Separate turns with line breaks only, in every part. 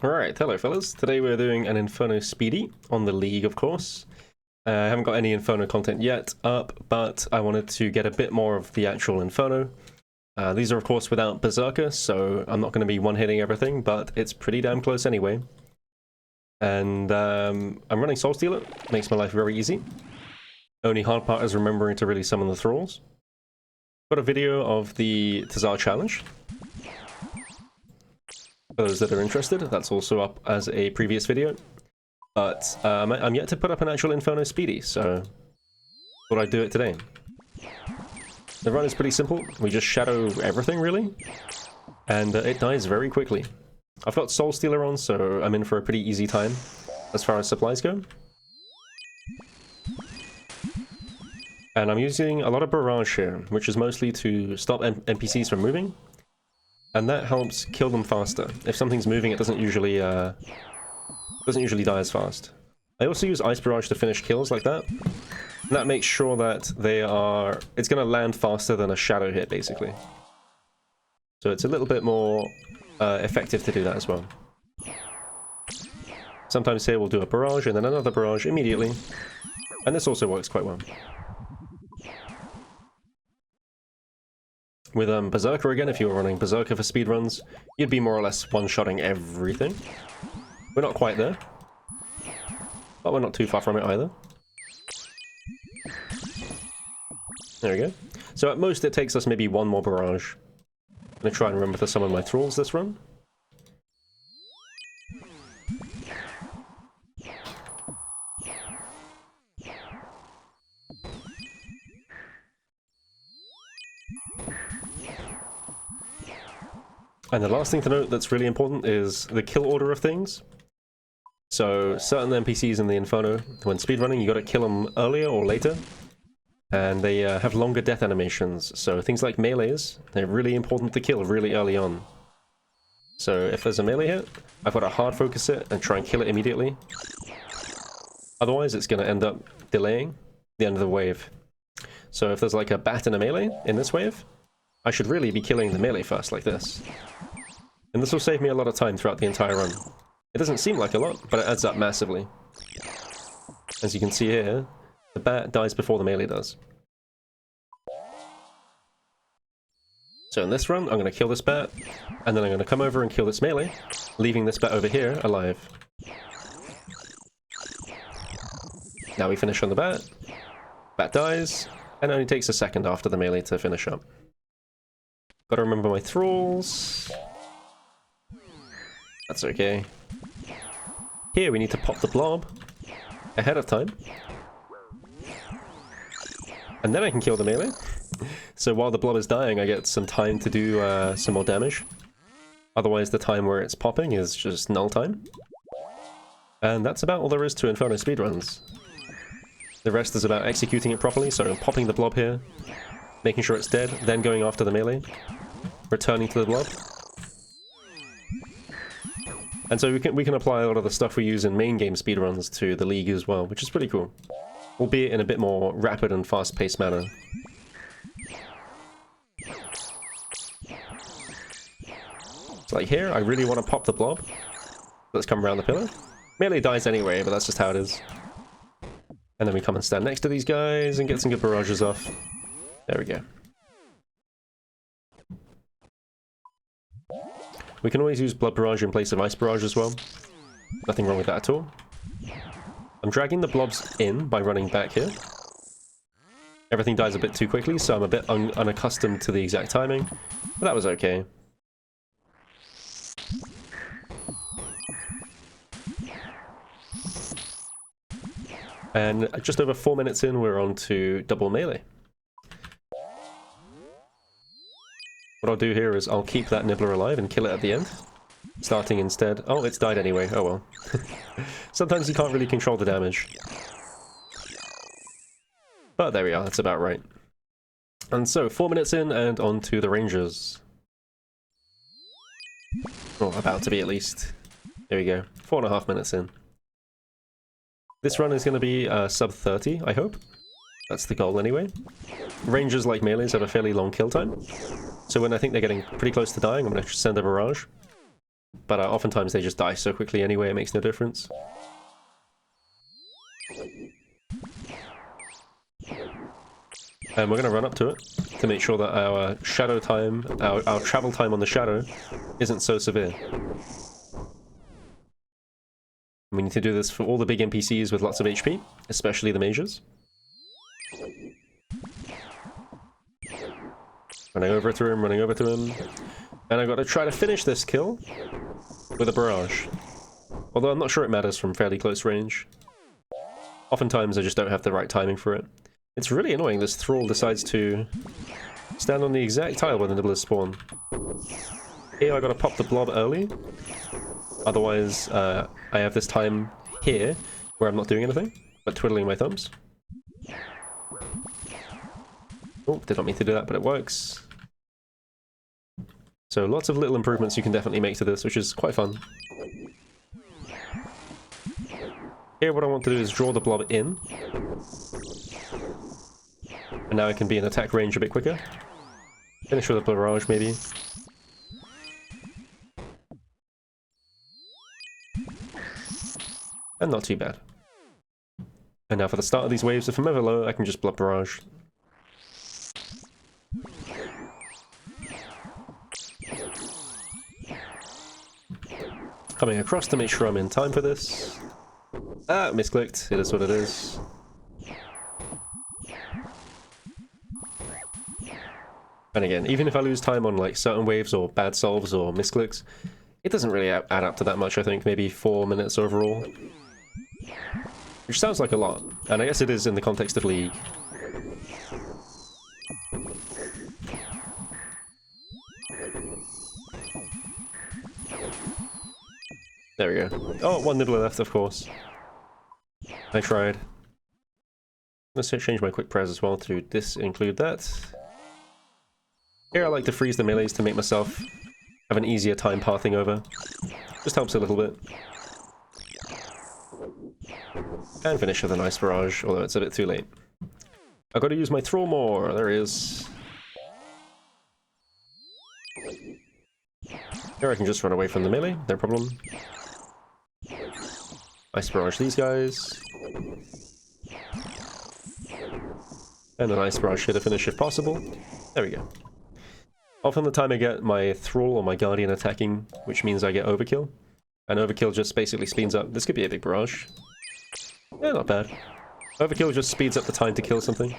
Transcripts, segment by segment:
Alright, hello fellas. Today we're doing an Inferno Speedy on the League, of course. I haven't got any Inferno content yet up, but I wanted to get a bit more of the actual Inferno. These are of course without Beserker, so I'm not going to be one-hitting everything, but it's pretty damn close anyway. And I'm running Soul Stealer, makes my life very easy. Only hard part is remembering to really summon the thralls. Got a video of the Tazar challenge. For those that are interested, that's also up as a previous video. But I'm yet to put up an actual Inferno Speedy, so thought I'd do it today. The run is pretty simple. We just shadow everything, really. And it dies very quickly. I've got Soul Stealer on, so I'm in for a pretty easy time as far as supplies go. And I'm using a lot of Barrage here, which is mostly to stop NPCs from moving. And that helps kill them faster. If something's moving, it doesn't usually die as fast. I also use Ice Barrage to finish kills like that. And that makes sure that it's going to land faster than a shadow hit, basically. So it's a little bit more effective to do that as well. Sometimes here we'll do a barrage and then another barrage immediately. And this also works quite well. With Beserker again, if you were running Beserker for speedruns, you'd be more or less one-shotting everything. We're not quite there, but we're not too far from it either. There we go. So at most it takes us maybe one more barrage. I'm going to try and remember to summon my thralls this run. And the last thing to note that's really important is the kill order of things. So certain NPCs in the Inferno, when speedrunning, you got to kill them earlier or later. And they have longer death animations. So things like melees, they're really important to kill really early on. So if there's a melee hit, I've got to hard focus it and try and kill it immediately. Otherwise it's going to end up delaying the end of the wave. So if there's like a bat and a melee in this wave, I should really be killing the melee first, like this. And this will save me a lot of time throughout the entire run. It doesn't seem like a lot, but it adds up massively. As you can see here, the bat dies before the melee does. So in this run, I'm going to kill this bat, and then I'm going to come over and kill this melee, leaving this bat over here alive. Now we finish on the bat. Bat dies, and it only takes a second after the melee to finish up. Gotta remember my thralls. That's okay. Here we need to pop the blob ahead of time. And then I can kill the melee. So while the blob is dying, I get some time to do some more damage. Otherwise the time where it's popping is just null time. And that's about all there is to Inferno speedruns. The rest is about executing it properly, so popping the blob here, making sure it's dead, then going after the melee, returning to the blob. And so we can apply a lot of the stuff we use in main game speedruns to the League as well, which is pretty cool. Albeit in a bit more rapid and fast-paced manner. So like here, I really want to pop the blob. Let's come around the pillar. Melee dies anyway, but that's just how it is. And then we come and stand next to these guys and get some good barrages off. There we go. We can always use Blood Barrage in place of Ice Barrage as well. Nothing wrong with that at all. I'm dragging the blobs in by running back here. Everything dies a bit too quickly, so I'm a bit unaccustomed to the exact timing. But that was okay. And just over 4 minutes in, we're on to double melee. What I'll do here is I'll keep that nibbler alive and kill it at the end. Starting instead... Oh, it's died anyway. Oh well. Sometimes you can't really control the damage. But there we are, that's about right. And so, 4 minutes in and on to the Rangers. Or about to be at least. There we go. 4.5 minutes in. This run is going to be sub 30, I hope. That's the goal anyway. Rangers, like melees, have a fairly long kill time. So when I think they're getting pretty close to dying, I'm going to send a barrage. but oftentimes they just die so quickly anyway, it makes no difference. And we're going to run up to it to make sure that our shadow time, our travel time on the shadow isn't so severe. We need to do this for all the big NPCs with lots of HP, especially the mages. Running over to him, running over to him. And I got to try to finish this kill with a barrage. Although I'm not sure it matters from fairly close range. Oftentimes I just don't have the right timing for it. It's really annoying this thrall decides to stand on the exact tile where the nibblers spawn. Here I gotta pop the blob early. Otherwise, I have this time here where I'm not doing anything, but twiddling my thumbs. Oh, did not mean to do that, but it works. So lots of little improvements you can definitely make to this, which is quite fun. Here what I want to do is draw the blob in. And now I can be in attack range a bit quicker. Finish with a barrage, maybe. And not too bad. And now for the start of these waves, if I'm ever low, I can just blob barrage. Coming across to make sure I'm in time for this. Ah, misclicked. It is what it is. And again, even if I lose time on like certain waves or bad solves or misclicks, it doesn't really add up to that much, I think. Maybe 4 minutes overall. Which sounds like a lot, and I guess it is in the context of League. There we go. Oh, one nibbler left, of course. I tried. Let's change my quick press as well to disinclude that. Here I like to freeze the melees to make myself have an easier time pathing over. Just helps a little bit. And finish with a nice barrage, although it's a bit too late. I've got to use my thrall more. There he is. Here I can just run away from the melee, no problem. Ice barrage these guys. And an ice barrage here to finish if possible. There we go. Often the time I get my thrall or my guardian attacking, which means I get overkill. And overkill just basically speeds up. This could be a big barrage. Yeah, not bad. Overkill just speeds up the time to kill something.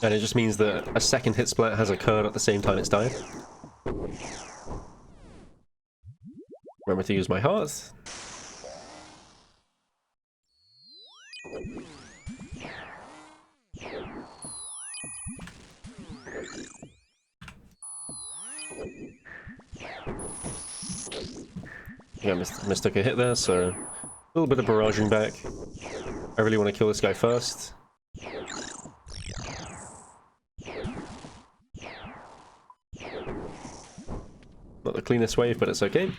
And it just means that a second hit split has occurred at the same time it's died. Remember to use my heart. Yeah, mistook a hit there, so a little bit of barraging back. I really want to kill this guy first. Not the cleanest wave, but it's okay.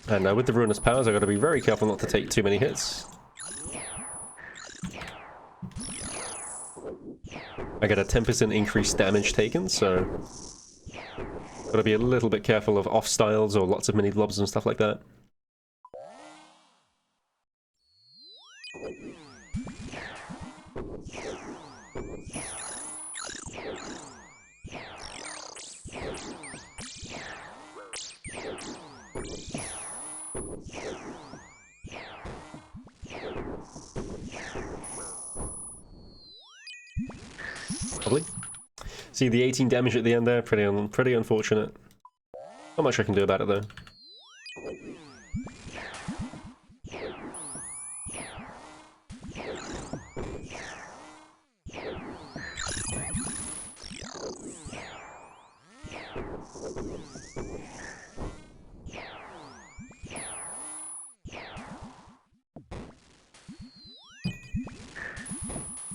And with the Ruinous Powers, I've got to be very careful not to take too many hits. I get a 10% increased damage taken, so got to be a little bit careful of off-styles or lots of mini blobs and stuff like that. Probably. See the 18 damage at the end there? Pretty unfortunate. Not much I can do about it though.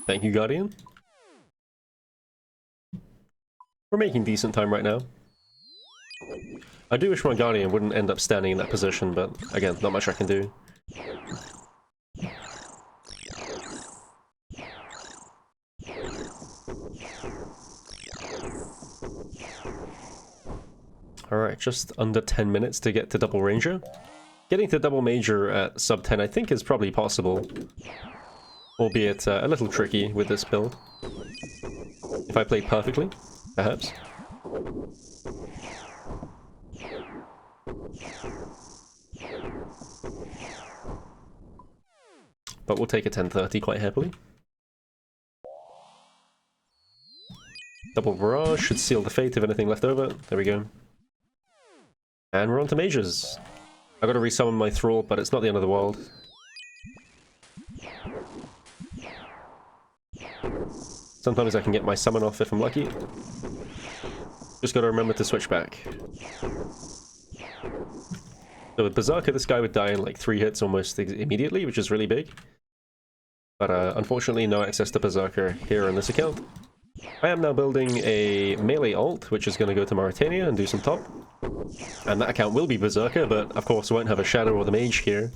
Thank you, Guardian. We're making decent time right now. I do wish my Guardian wouldn't end up standing in that position, but again, not much I can do. Alright, just under 10 minutes to get to Double Ranger. Getting to Double Major at sub 10 I think is probably possible. Albeit a little tricky with this build. If I played perfectly, perhaps. But we'll take a 1030 quite happily. Double Barrage should seal the fate of anything left over. There we go. And we're on to Majors. I gotta resummon my Thrall, but it's not the end of the world. Sometimes I can get my summon off if I'm lucky. Just gotta remember to switch back. So with Beserker, this guy would die in like 3 hits almost immediately, which is really big. But unfortunately, no access to Beserker here on this account. I am now building a melee ult, which is going to go to Mauritania and do some top. And that account will be Beserker, but of course won't have a Shadow or the Mage here.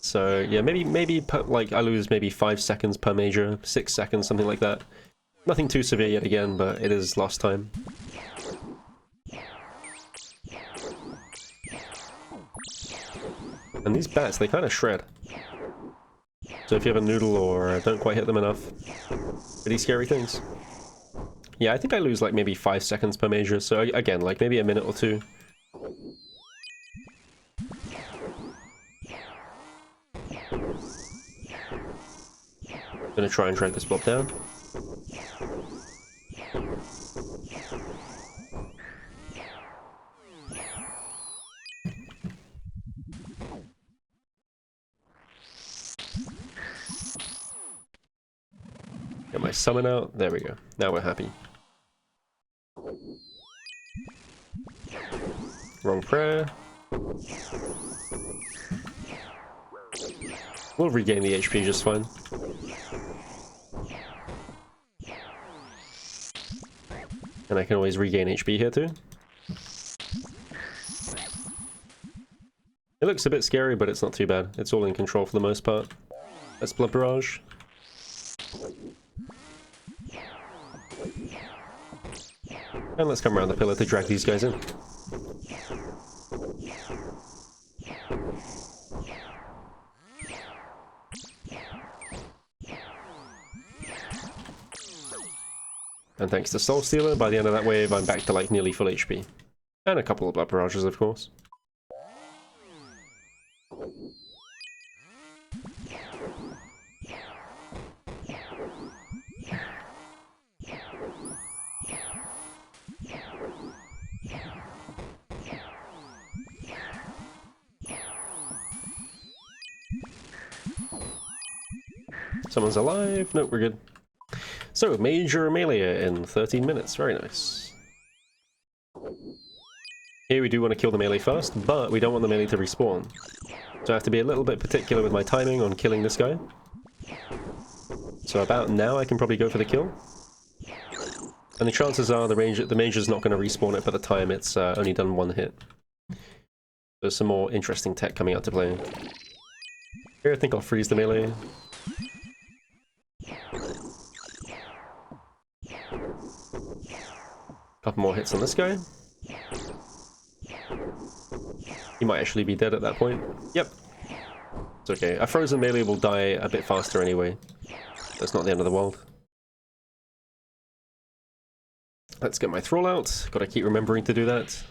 So yeah, maybe like I lose maybe 5 seconds per major, 6 seconds, something like that. Nothing too severe yet again, but it is lost time. And these bats, they kind of shred. So if you have a noodle or don't quite hit them enough, pretty scary things. Yeah, I think I lose like maybe 5 seconds per major, so again, like maybe a minute or 2. Gonna try and drag this blob down. Get my summon out. There we go. Now we're happy. Wrong prayer. We'll regain the HP just fine. And I can always regain HP here too. It looks a bit scary, but it's not too bad. It's all in control for the most part. Let's Blood Barrage. And let's come around the pillar to drag these guys in. And thanks to Soul Stealer, by the end of that wave I'm back to like nearly full HP. And a couple of Blood Barrages, of course. Someone's alive. Nope, we're good. So, Major Amelia in 13 minutes. Very nice. Here we do want to kill the melee first, but we don't want the melee to respawn. So I have to be a little bit particular with my timing on killing this guy. So about now I can probably go for the kill. And the chances are the Major's not going to respawn it by the time it's only done 1 hit. There's some more interesting tech coming out to play. Here I think I'll freeze the melee. Couple more hits on this guy. He might actually be dead at that point. Yep. It's okay. A frozen melee will die a bit faster anyway. That's not the end of the world. Let's get my Thrall out. Gotta keep remembering to do that.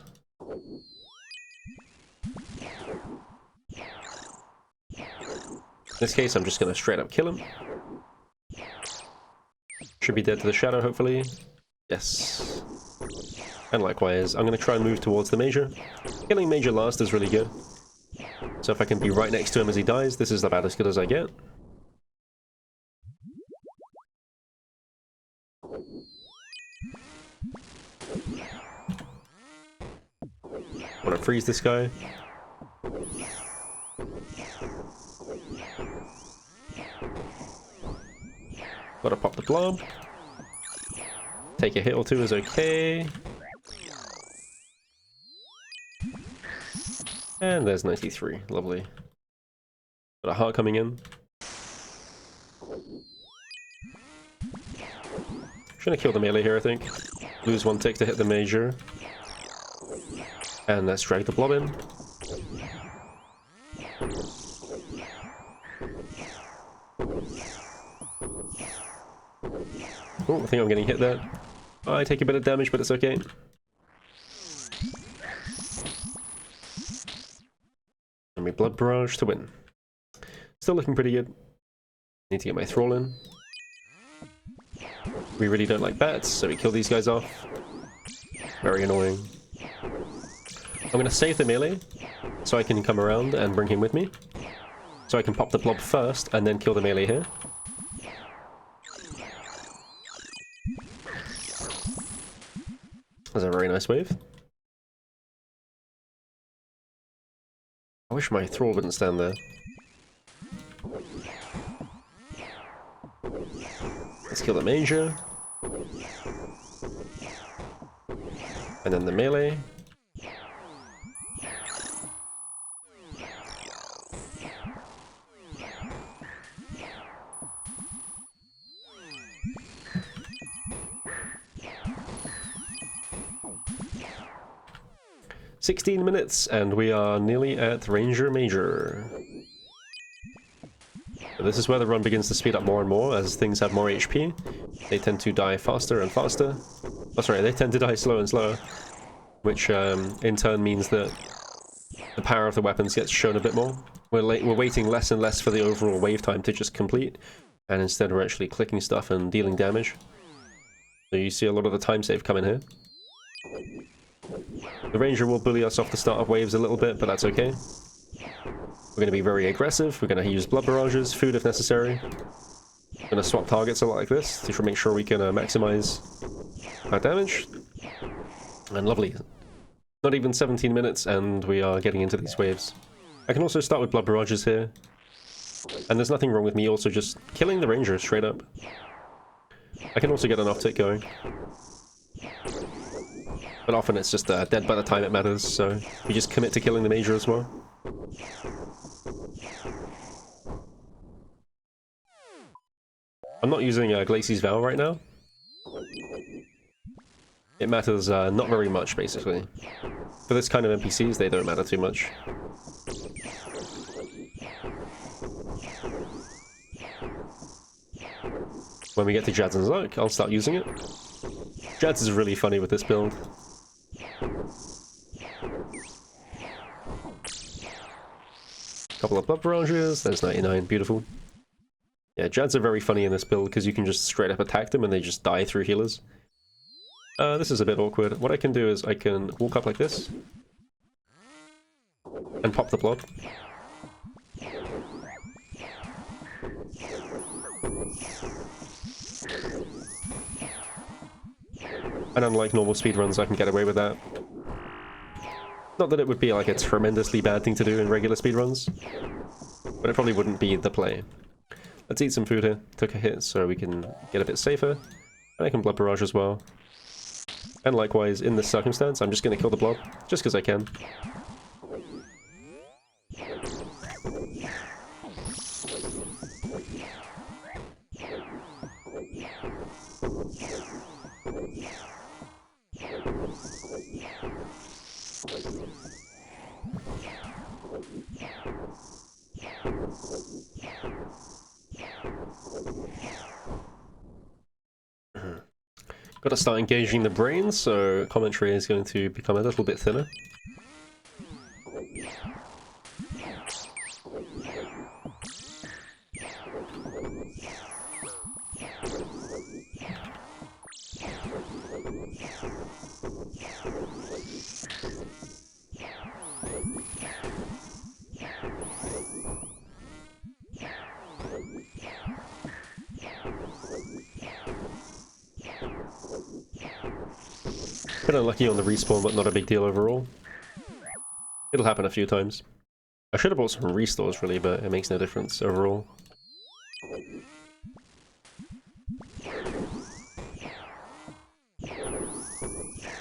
In this case, I'm just gonna straight up kill him. Should be dead to the Shadow, hopefully. Yes. And likewise, I'm going to try and move towards the Major. Killing Major last is really good. So if I can be right next to him as he dies, this is about as good as I get. Want to freeze this guy. Gotta pop the blob. Take a hit or two is okay. And there's 93. Lovely. Got a heart coming in. Trying to kill the melee here, I think. Lose 1 tick to hit the major. And let's drag the blob in. Oh, I think I'm getting hit there. I take a bit of damage, but it's okay. And we blood barrage to win. Still looking pretty good. Need to get my thrall in. We really don't like bats, so we kill these guys off. Very annoying. I'm going to save the melee, so I can come around and bring him with me. So I can pop the blob first, and then kill the melee here. That's a very nice wave. I wish my thrall wouldn't stand there. Let's kill the major. And then the melee. "16 minutes, and we are nearly at Ranger Major." This is where the run begins to speed up more and more as things have more HP. They tend to die faster and faster. Oh, sorry, they tend to die slower and slower, which in turn means that the power of the weapons gets shown a bit more. We're waiting less and less for the overall wave time to just complete, and instead we're actually clicking stuff and dealing damage. So you see a lot of the time save come in here. The Ranger will bully us off the start of waves a little bit, but that's okay. We're going to be very aggressive. We're going to use blood barrages, food if necessary. We're going to swap targets a lot like this to make sure we can maximize our damage. And lovely. Not even 17 minutes and we are getting into these waves. I can also start with blood barrages here. And there's nothing wrong with me also just killing the Ranger straight up. I can also get an off-tick going. But often it's just dead by the time it matters, so we just commit to killing the major as well. I'm not using Glacey's Vow right now. It matters not very much, basically. For this kind of NPCs, they don't matter too much. When we get to Jadzin's Luck, I'll start using it. Jads is really funny with this build. Couple of blood barrages, there's 99, beautiful. Yeah, Jads are very funny in this build because you can just straight up attack them and they just die through healers. This is a bit awkward. What I can do is I can walk up like this and pop the blob. And unlike normal speedruns, I can get away with that. Not that it would be like a tremendously bad thing to do in regular speedruns, but it probably wouldn't be the play. Let's eat some food here. Took a hit so we can get a bit safer. And I can blood barrage as well. And likewise, in this circumstance, I'm just going to kill the blob, just because I can. Got to start engaging the brain, so commentary is going to become a little bit thinner. Bit unlucky on the respawn, but not a big deal overall. It'll happen a few times. I should have bought some restores really, but it makes no difference overall.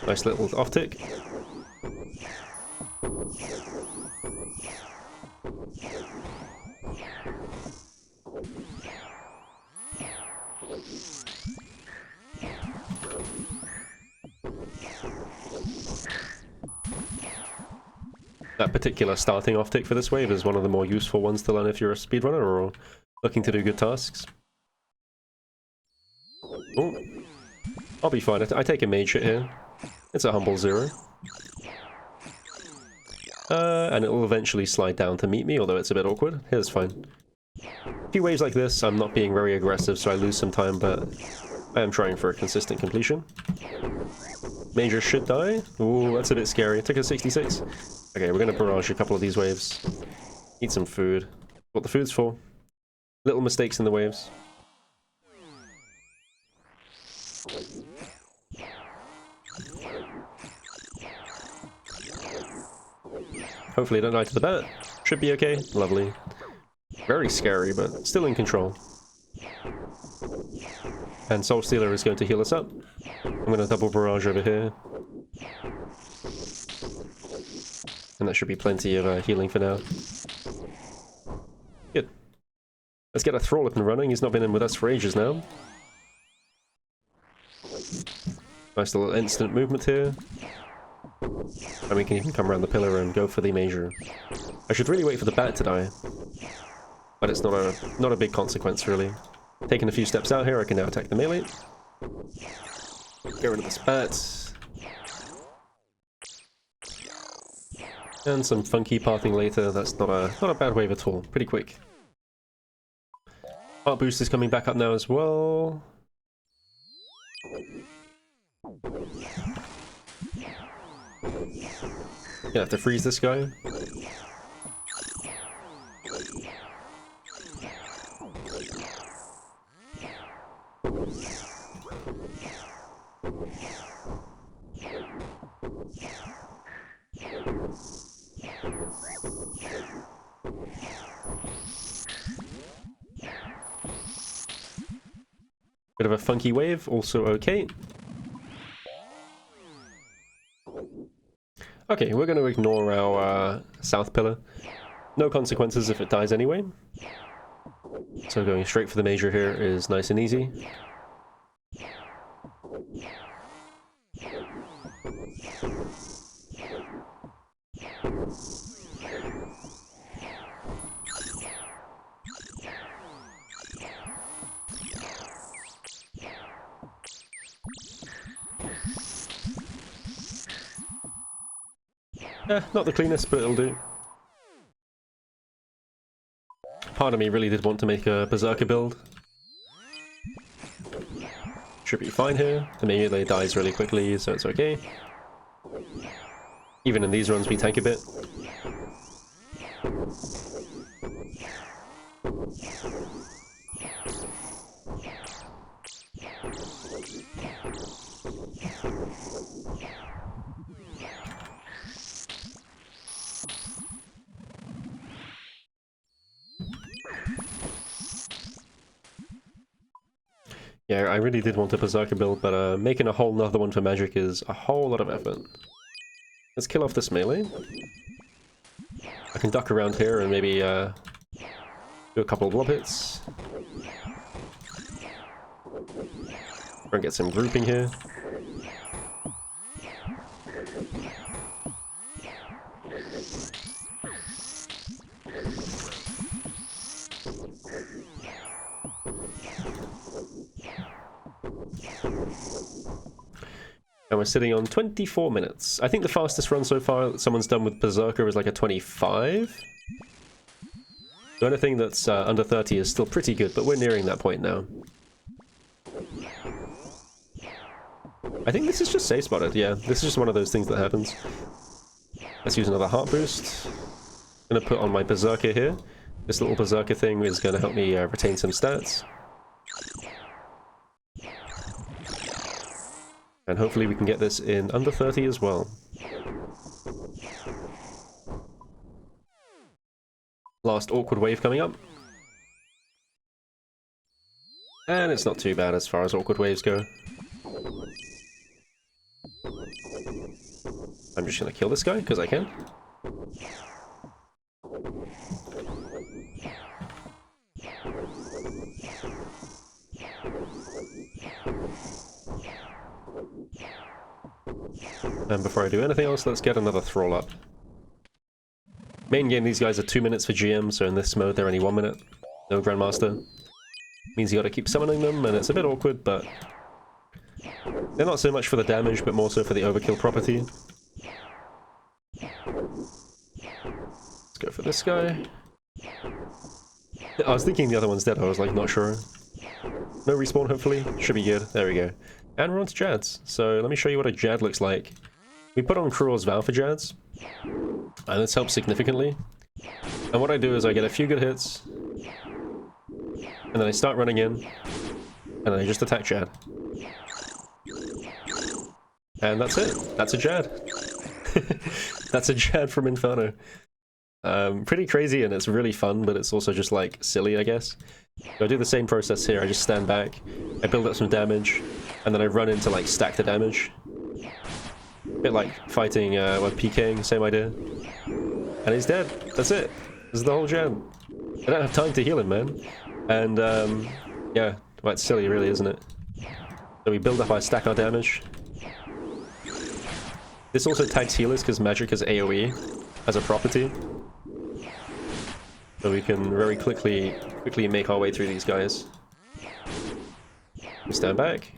Nice little off-tick. That particular starting off tick for this wave is one of the more useful ones to learn if you're a speedrunner or looking to do good tasks. Oh, I'll be fine. I take a mage hit here. It's a humble 0. And it will eventually slide down to meet me, although it's a bit awkward. Here's fine. A few waves like this, I'm not being very aggressive, so I lose some time, but I am trying for a consistent completion. Major should die. Ooh, that's a bit scary. It took a 66. Okay, we're gonna barrage a couple of these waves. Eat some food. What the food's for. Little mistakes in the waves. Hopefully I don't die to the bat. Should be okay. Lovely. Very scary, but still in control. And Soul Stealer is going to heal us up. I'm going to double barrage over here. And that should be plenty of healing for now. Good. Let's get a Thrall up and running. He's not been in with us for ages now. Nice little instant movement here. And we can even come around the pillar and go for the major. I should really wait for the bat to die. But it's not a big consequence, really. Taking a few steps out here, I can now attack the melee. Get rid of this bat. And some funky pathing later. That's not a bad wave at all. Pretty quick. Heart boost is coming back up now as well. Gonna have to freeze this guy. Bit of a funky wave, also okay. Okay, we're going to ignore our south pillar. No consequences if it dies anyway. So going straight for the major here is nice and easy. Not the cleanest, but it'll do. Part of me really did want to make a Beserker build. Should be fine here. The melee dies really quickly, so it's okay. Even in these runs, we tank a bit. Yeah, I really did want a Beserker build, but making a whole nother one for magic is a whole lot of effort. Let's kill off this melee. I can duck around here and maybe do a couple of blob hits. Try and get some grouping here. And we're sitting on 24 minutes. I think the fastest run so far that someone's done with Beserker is like a 25. So anything that's under 30 is still pretty good, but we're nearing that point now. I think this is just safe spotted, yeah. This is just one of those things that happens. Let's use another heart boost. I'm gonna put on my Beserker here. This little Beserker thing is gonna help me retain some stats. And hopefully we can get this in under 30 as well. Last awkward wave coming up. And it's not too bad as far as awkward waves go. I'm just gonna kill this guy, because I can. And before I do anything else, let's get another Thrall up. Main game, these guys are 2 minutes for GM, so in this mode they're only 1 minute. No Grandmaster. Means you gotta keep summoning them, and it's a bit awkward, but... they're not so much for the damage, but more so for the overkill property. Let's go for this guy. I was thinking the other one's dead, I was like, not sure. No respawn, hopefully. Should be good. There we go. And we're on to Jads. So let me show you what a Jad looks like. We put on Cruel's Vow for Jads, and this helps significantly. And what I do is I get a few good hits, and then I start running in, and then I just attack Jad. And that's it. That's a Jad. That's a Jad from Inferno. Pretty crazy, and it's really fun, but it's also just like silly, I guess. So I do the same process here. I just stand back, I build up some damage, and then I run in to like stack the damage. A bit like fighting with PKing, same idea. And he's dead. That's it. This is the whole Jad. I don't have time to heal him, man. And yeah, well, it's silly, really, isn't it? So we build up, I stack our damage. This also tags healers because magic has AoE as a property. So we can very quickly make our way through these guys. We stand back.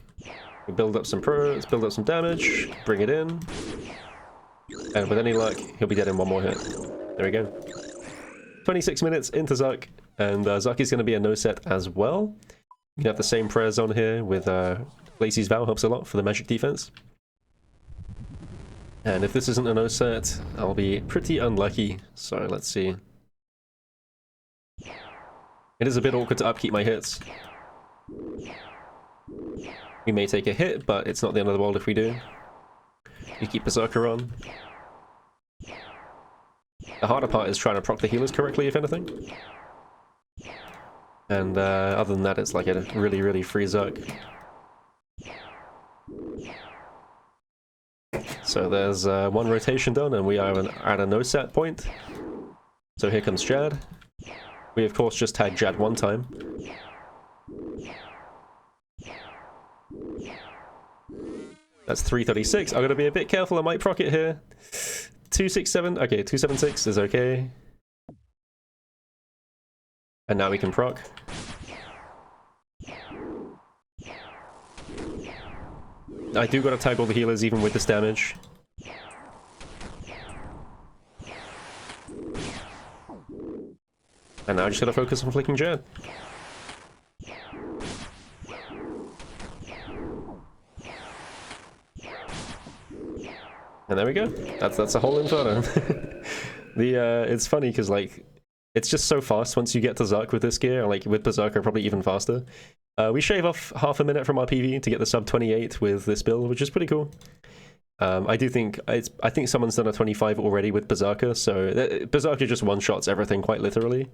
We build up some pros, build up some damage, bring it in. And with any luck, he'll be dead in one more hit. There we go. 26 minutes into Zuck, and Zuck is going to be a no-set as well. You can have the same prayers on here with Lacey's Vow, helps a lot for the magic defense. And if this isn't a no-set, I'll be pretty unlucky, so let's see. It is a bit awkward to upkeep my hits. We may take a hit, but it's not the end of the world if we do. You keep Beserker on. The harder part is trying to proc the healers correctly, if anything. And other than that, it's like a really, really free Zuck. So there's one rotation done, and we are at a no-set point. So here comes Jad. We, of course, just tagged Jad one time. That's 336. I'm going to be a bit careful. I might proc it here. 267. Okay, 276 is okay. And now we can proc. I do got to tag all the healers even with this damage. And now I just gotta focus on flicking Jad. And there we go. That's a whole Inferno. It's funny because like it's just so fast once you get to Zuck with this gear, like with Beserker probably even faster. We shave off half a minute from our PV to get the sub 28 with this build, which is pretty cool. I think someone's done a 25 already with Beserker, so Beserker just one-shots everything quite literally.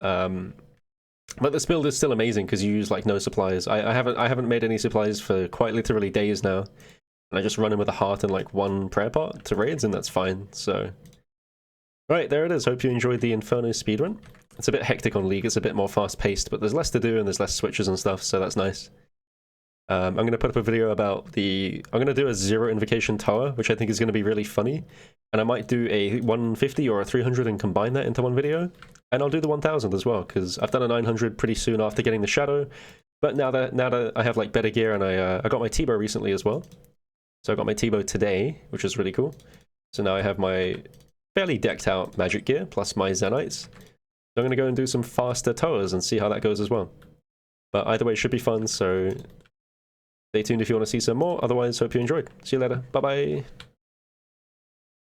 But this build is still amazing because you use like no supplies. I haven't made any supplies for quite literally days now, and I just run in with a heart and like one prayer pot to raids, and that's fine. So, right, there it is. Hope you enjoyed the Inferno speedrun. It's a bit hectic on League. It's a bit more fast-paced, but there's less to do and there's less switches and stuff, so that's nice. I'm going to put up a video about I'm going to do a 0 invocation tower, which I think is going to be really funny. And I might do a 150 or a 300 and combine that into one video. And I'll do the 1000 as well, because I've done a 900 pretty soon after getting the Shadow. But now that I have like better gear, and I got my T-bow recently as well. So I got my T-bow today, which is really cool. So now I have my fairly decked out magic gear, plus my Zenites. So I'm going to go and do some faster towers and see how that goes as well. But either way, it should be fun, so stay tuned if you want to see some more. Otherwise, hope you enjoyed. See you later. Bye-bye.